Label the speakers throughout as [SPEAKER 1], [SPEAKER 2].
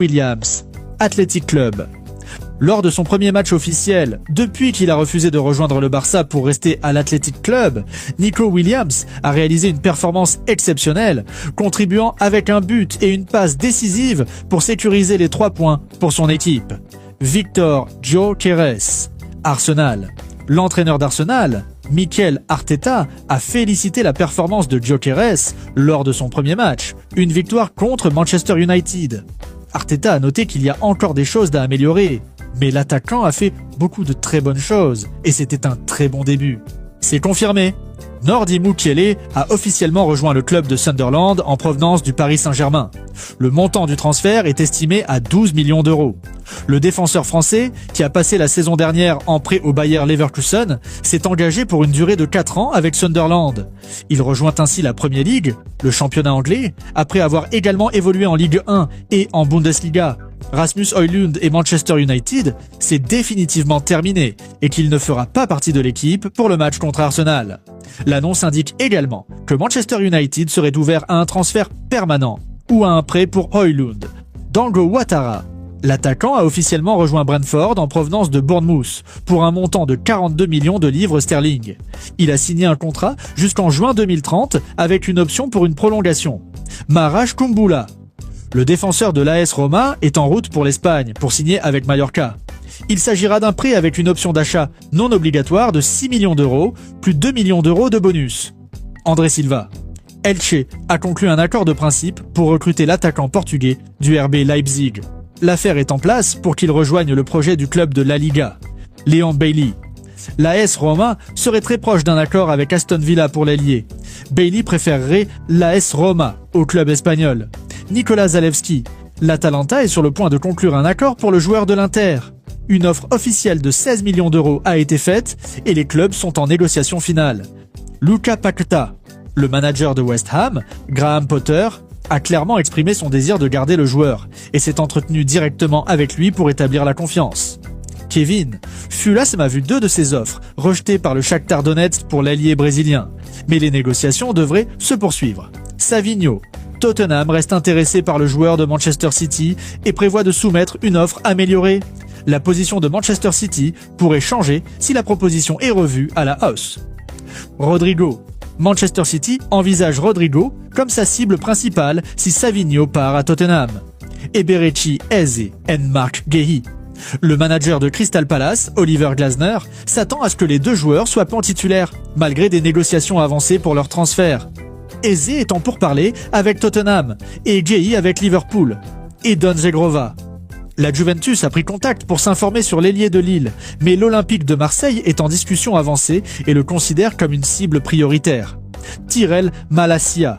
[SPEAKER 1] Williams, Athletic Club. Lors de son premier match officiel, depuis qu'il a refusé de rejoindre le Barça pour rester à l'Athletic Club, Nico Williams a réalisé une performance exceptionnelle, contribuant avec un but et une passe décisive pour sécuriser les 3 points pour son équipe. Victor Gyökeres, Arsenal. L'entraîneur d'Arsenal, Mikel Arteta, a félicité la performance de Gyökeres lors de son premier match, une victoire contre Manchester United. Arteta a noté qu'il y a encore des choses à améliorer, mais l'attaquant a fait beaucoup de très bonnes choses, et c'était un très bon début. C'est confirmé. Nordi Mukiele a officiellement rejoint le club de Sunderland en provenance du Paris Saint-Germain. Le montant du transfert est estimé à 12 millions d'euros. Le défenseur français, qui a passé la saison dernière en prêt au Bayer Leverkusen, s'est engagé pour une durée de 4 ans avec Sunderland. Il rejoint ainsi la Premier League, le championnat anglais, après avoir également évolué en Ligue 1 et en Bundesliga. Rasmus Højlund et Manchester United, c'est définitivement terminé et qu'il ne fera pas partie de l'équipe pour le match contre Arsenal. L'annonce indique également que Manchester United serait ouvert à un transfert permanent ou à un prêt pour Højlund. Dango Ouattara, l'attaquant a officiellement rejoint Brentford en provenance de Bournemouth pour un montant de 42 millions de livres sterling. Il a signé un contrat jusqu'en juin 2030 avec une option pour une prolongation. Maraj Kumbula, le défenseur de l'AS Roma, est en route pour l'Espagne pour signer avec Mallorca. Il s'agira d'un prêt avec une option d'achat non obligatoire de 6 millions d'euros, plus 2 millions d'euros de bonus. André Silva. Elche a conclu un accord de principe pour recruter l'attaquant portugais du RB Leipzig. L'affaire est en place pour qu'il rejoigne le projet du club de La Liga. Leon Bailey. L'AS Roma serait très proche d'un accord avec Aston Villa pour l'ailier. Bailey préférerait l'AS Roma au club espagnol. Nicolas Zalewski. L'Atalanta est sur le point de conclure un accord pour le joueur de l'Inter. Une offre officielle de 16 millions d'euros a été faite et les clubs sont en négociation finale. Luka Paqueta, le manager de West Ham, Graham Potter, a clairement exprimé son désir de garder le joueur et s'est entretenu directement avec lui pour établir la confiance. Kevin Fulasem a vu 2 de ses offres rejetées par le Shakhtar Donetsk pour l'ailier brésilien, mais les négociations devraient se poursuivre. Savinho. Tottenham reste intéressé par le joueur de Manchester City et prévoit de soumettre une offre améliorée. La position de Manchester City pourrait changer si la proposition est revue à la hausse. Rodrigo. Manchester City envisage Rodrigo comme sa cible principale si Savinho part à Tottenham. Eberechi Eze et Mark Guehi. Le manager de Crystal Palace, Oliver Glasner, s'attend à ce que les 2 joueurs soient pas titulaires, malgré des négociations avancées pour leur transfert. Eze est en pourparlers avec Tottenham et Guehi avec Liverpool. Et Don Zegrova. La Juventus a pris contact pour s'informer sur l'ailier de Lille, mais l'Olympique de Marseille est en discussion avancée et le considère comme une cible prioritaire. Tyrell Malacia.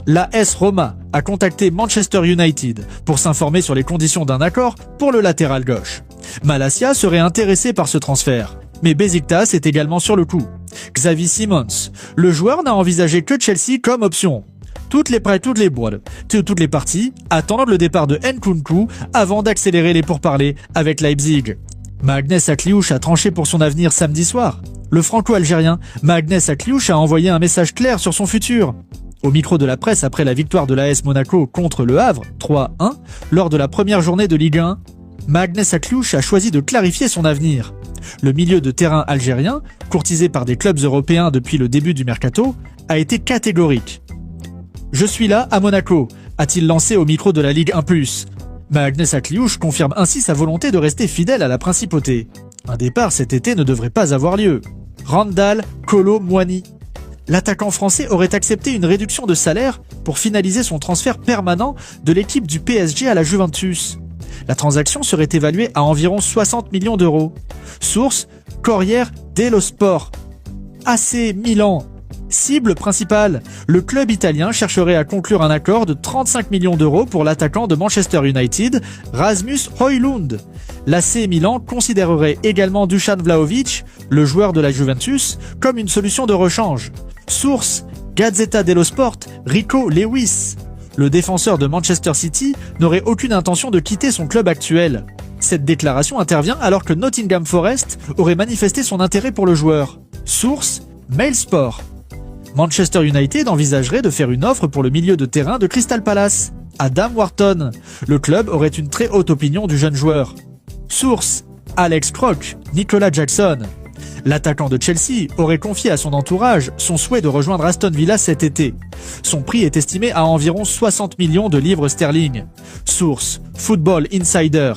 [SPEAKER 1] L'AS Roma a contacté Manchester United pour s'informer sur les conditions d'un accord pour le latéral gauche. Malacia serait intéressé par ce transfert, mais Besiktas est également sur le coup. Xavi Simons, le joueur n'a envisagé que Chelsea comme option. Toutes les parties attendent le départ de Nkunku avant d'accélérer les pourparlers avec Leipzig. Magnès Akliouche a tranché pour son avenir samedi soir. Le franco-algérien Magnès Akliouche a envoyé un message clair sur son futur. Au micro de la presse après la victoire de l'AS Monaco contre Le Havre, 3-1, lors de la première journée de Ligue 1, Magnès Akliouche a choisi de clarifier son avenir. Le milieu de terrain algérien, courtisé par des clubs européens depuis le début du mercato, a été catégorique. « Je suis là à Monaco », a-t-il lancé au micro de la Ligue 1+. Magnès Akliouche confirme ainsi sa volonté de rester fidèle à la principauté. Un départ cet été ne devrait pas avoir lieu. Randal Kolo Muani. L'attaquant français aurait accepté une réduction de salaire pour finaliser son transfert permanent de l'équipe du PSG à la Juventus. La transaction serait évaluée à environ 60 millions d'euros. Source, Corriere dello Sport. AC Milan. Cible principale, le club italien chercherait à conclure un accord de 35 millions d'euros pour l'attaquant de Manchester United, Rasmus Højlund. L'AC Milan considérerait également Dusan Vlahovic, le joueur de la Juventus, comme une solution de rechange. Source, Gazzetta dello Sport, Rico Lewis. Le défenseur de Manchester City n'aurait aucune intention de quitter son club actuel. Cette déclaration intervient alors que Nottingham Forest aurait manifesté son intérêt pour le joueur. Source, Mailsport. Manchester United envisagerait de faire une offre pour le milieu de terrain de Crystal Palace. Adam Wharton. Le club aurait une très haute opinion du jeune joueur. Source: Alex Croc, Nicolas Jackson. L'attaquant de Chelsea aurait confié à son entourage son souhait de rejoindre Aston Villa cet été. Son prix est estimé à environ 60 millions de livres sterling. Source: Football Insider.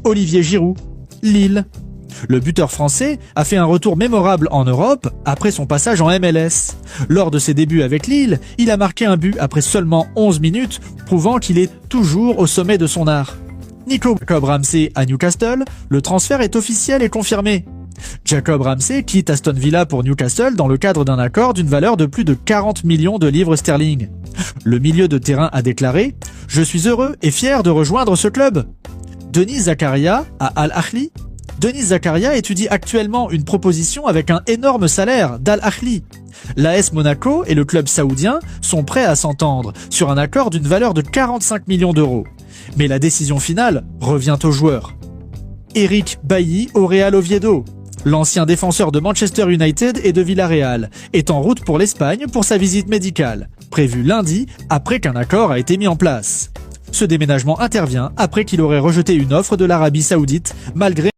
[SPEAKER 1] Olivier Giroud, Lille. Le buteur français a fait un retour mémorable en Europe après son passage en MLS. Lors de ses débuts avec Lille, il a marqué un but après seulement 11 minutes, prouvant qu'il est toujours au sommet de son art. Jacob Ramsey à Newcastle, le transfert est officiel et confirmé. Jacob Ramsey quitte Aston Villa pour Newcastle dans le cadre d'un accord d'une valeur de plus de 40 millions de livres sterling. Le milieu de terrain a déclaré « Je suis heureux et fier de rejoindre ce club ». Denis Zakaria à Al Ahly. Denis Zakaria étudie actuellement une proposition avec un énorme salaire d'Al Ahly. L'AS Monaco et le club saoudien sont prêts à s'entendre sur un accord d'une valeur de 45 millions d'euros. Mais la décision finale revient au joueur. Eric Bailly au Real Oviedo. L'ancien défenseur de Manchester United et de Villarreal est en route pour l'Espagne pour sa visite médicale, prévue lundi après qu'un accord a été mis en place. Ce déménagement intervient après qu'il aurait rejeté une offre de l'Arabie Saoudite malgré